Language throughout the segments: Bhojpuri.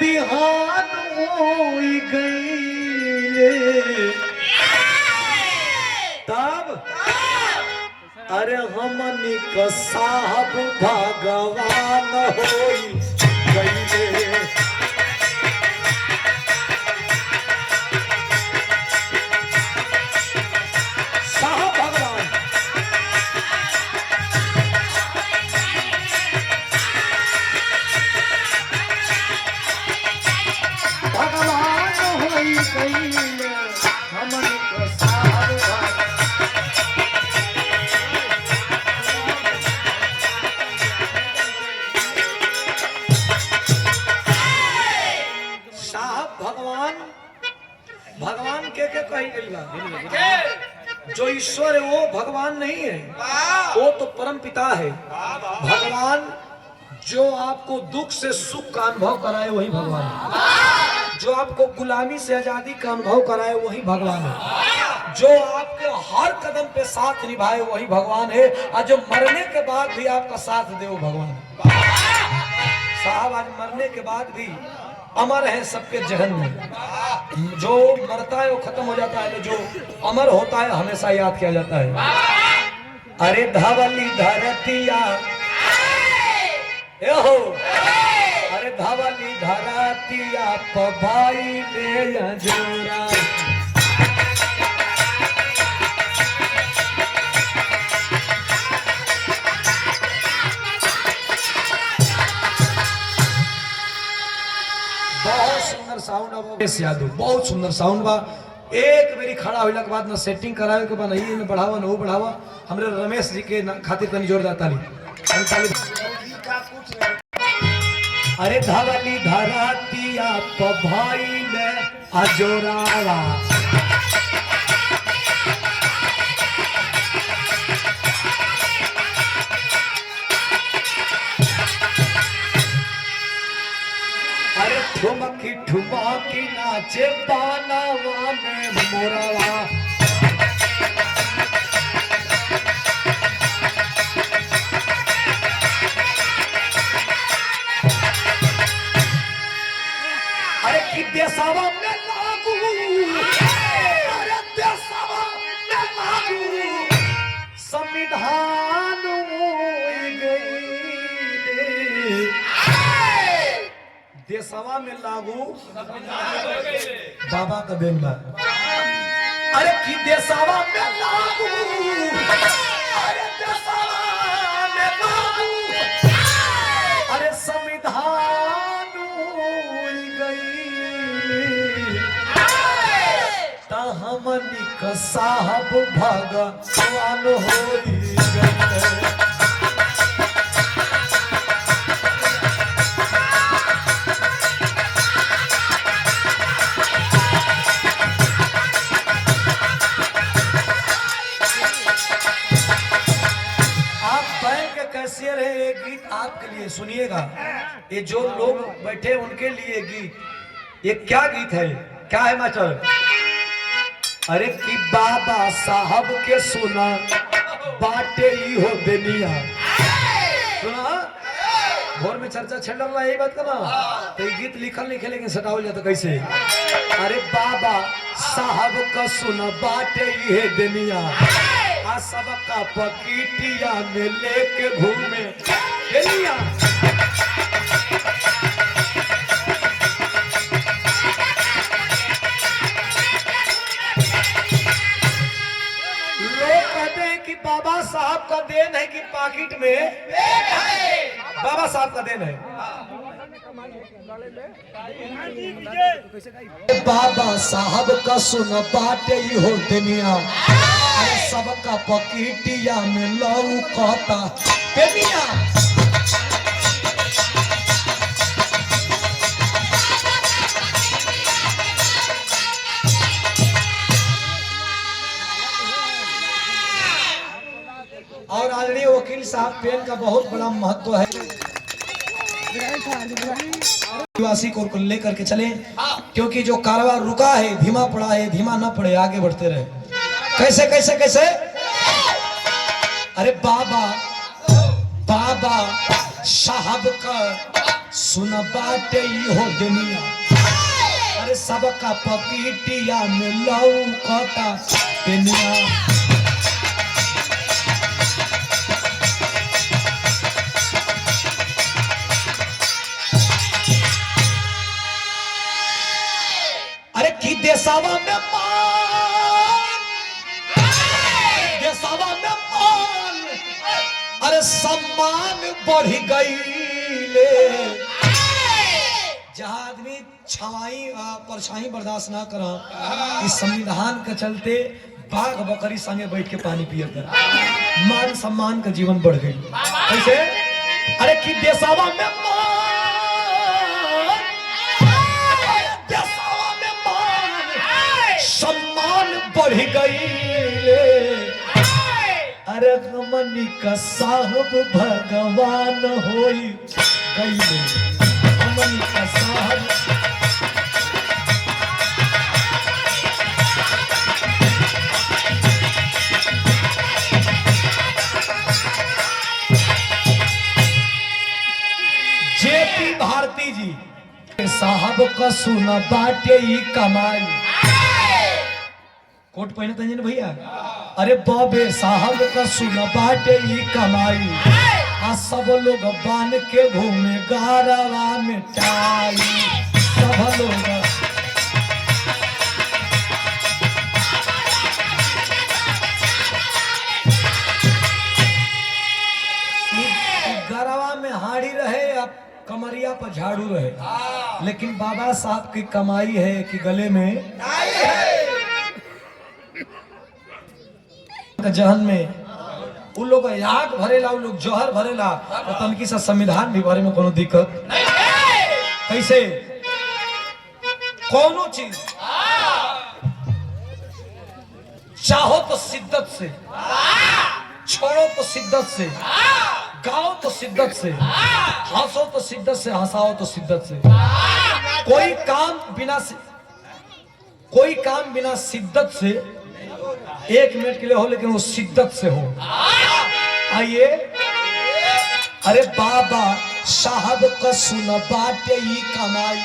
बिहान होई गई तब अरे हमनी का साहब भगवान होई गई। साहब भगवान भगवान होई गई हमनी का साहब भगवान के कही गई बा। जो ईश्वर है वो भगवान नहीं है, वो तो परम पिता है। भगवान जो आपको दुख से सुख का अनुभव कराए वही भगवान है। जो आपको गुलामी से आजादी का अनुभव कराए वही भगवान है। जो आपके हर कदम पे साथ निभाए वही भगवान है। और जो मरने के बाद भी आपका साथ दे वो भगवान है। साहब आज मरने के बाद भी अमर है सबके जहन में। जो मरता है वो खत्म हो जाता है, जो अमर होता है हमेशा याद किया जाता है। अरे धवली धरतिया हो, अरे धवली धरतिया पभाई ले जोरा। साउंड यादव बहुत सुंदर साउंड बा। एक मेरी खड़ा होला के बाद ना सेटिंग करावे के बा, नहीं में बढ़ावा न बढ़ावा। हमरे रमेश जी के खातिर तनी जोरदार ताली। अरे धवली धरतिया पभाई ले अजोरावा। अरे ठुमकी ठुमकी नाचे बानावा में मोरावा। अरे कि देशवा में लागू, अरे देशवा में लागू संविधान होई गई। देशवा में लागू बाबा का देन बा। अरे कि देशवा में लागू, अरे देशवा में लागू, अरे संविधान होई गई। ता हमनी का साहब भगवान होई गई। कैशियर है, एक गीत आपके लिए सुनिएगा। ये जो लोग बैठे उनके लिए गीत। ये क्या गीत है, क्या है मास्टर? अरे कि बाबा साहब के सुना बाटे ही हो दुनिया। सुना भोर में चर्चा छेड़ रहा है, यही बात करना। तो ये गीत लिखल लिखे लेकिन सटावल जाता कैसे? अरे बाबा साहब का सुना बाटे ही है दुनिया। सबका पकीटिया में लेके घूमे दुनिया। लोग कहते हैं कि बाबा साहब का देन है कि पाकिट में बाबा साहब का देन है। बाबा साहब का सुन बाटे ही हो दुनिया। सबका पकीटिया में लऊ कहता दुनिया। और आदरणीय वकील साहब, पेन का बहुत बड़ा महत्व है। आदिवासी को लेकर के चले, क्योंकि जो कारोबार रुका है, धीमा पड़ा है, धीमा ना पड़े, आगे बढ़ते रहे। कैसे कैसे कैसे? अरे बाबा बाबा साहब का सुन बाटे हो दुनिया, अरे सबका पपीटिया में लौकता दुनिया। अरे की देसावा में मान, देसावा में मान, अरे सम्मान बढ़ गई ले। जहां आदमी छवाई परछाई बर्दाश्त ना करा, इस संविधान के चलते बाघ बकरी संगे बैठ के पानी पियत, मान सम्मान का जीवन बढ़ गई। कैसे? अरे कि देसावा में मान, देसावा में मान, सम्मान बढ़ गई। अरे हमनी का साहब भगवान होई गई, हमनी का साहब। जेपी भारती जी साहब का सुना बाटे ही कमाई, कोट पहने तंजन भैया। अरे बॉबे साहब का सुना बाटे ही कमाई, आ सब लोग बांध के घूमे गारवा में टाई, सब लोग। गारवा में हाड़ी रहे या कमरिया पर झाड़ू रहे, लेकिन बाबा साहब की कमाई है कि गले में जहन में उ लोग याग भरेला, उ लोग जहर भरेला, और तनकी सा संविधान भी भरे में कोनो दिक्कत नहीं। कैसे? कोनो चीज चाहो तो शिद्दत से, छोड़ो तो शिद्दत से, गाओ तो शिद्दत से, हंसो तो शिद्दत से, हंसाओ तो शिद्दत से। कोई काम बिना शिद्दत से 1 मिनट के लिए हो, लेकिन वो शिद्दत से हो। आइए, अरे बाबा साहब का सुन बाटे ही कमाई,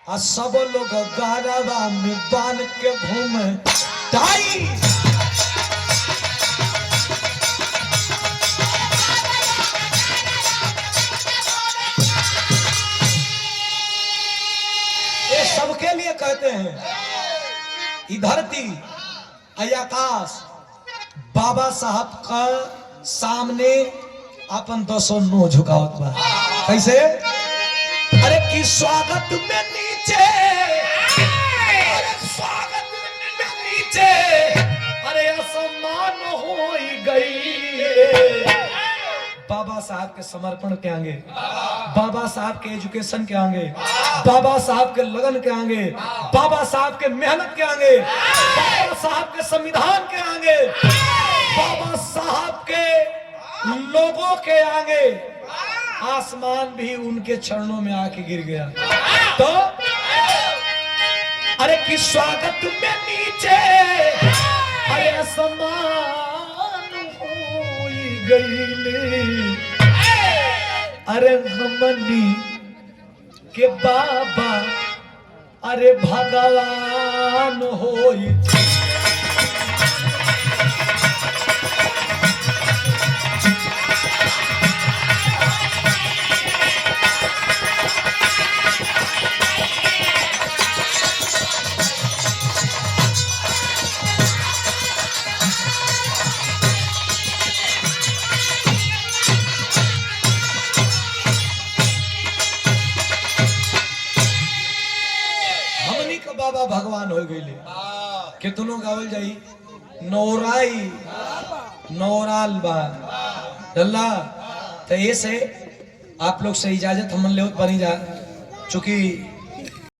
आ सब लोग गारवा में बांध के घूमे टाई। ये सबके लिए कहते हैं, ई धरती आकाश बाबा साहब का सामने अपन 200 नो झुकावत बा। कैसे? अरे कि स्वागत में नीचे, अरे स्वागत में नीचे, अरे असमान हो गई। बाबा साहब के समर्पण के आगे, बाबा साहब के एजुकेशन के आगे, बाबा साहब के लगन के आगे, बाबा साहब के मेहनत के आगे, बाबा साहब के संविधान के आगे, बाबा साहब के लोगों के आगे आसमान भी उनके चरणों में आके गिर गया। तो अरे कि स्वागत में नीचे, अरे असमान हो गई। अरे हमनी के बाबा अरे भगवान होई। बाबा भगवान हो गई कितनों गावल जाई नौराई नौराल बा अल्लाह। तो ये से आप लोग से इजाजत हम ले बनी जा, चूंकि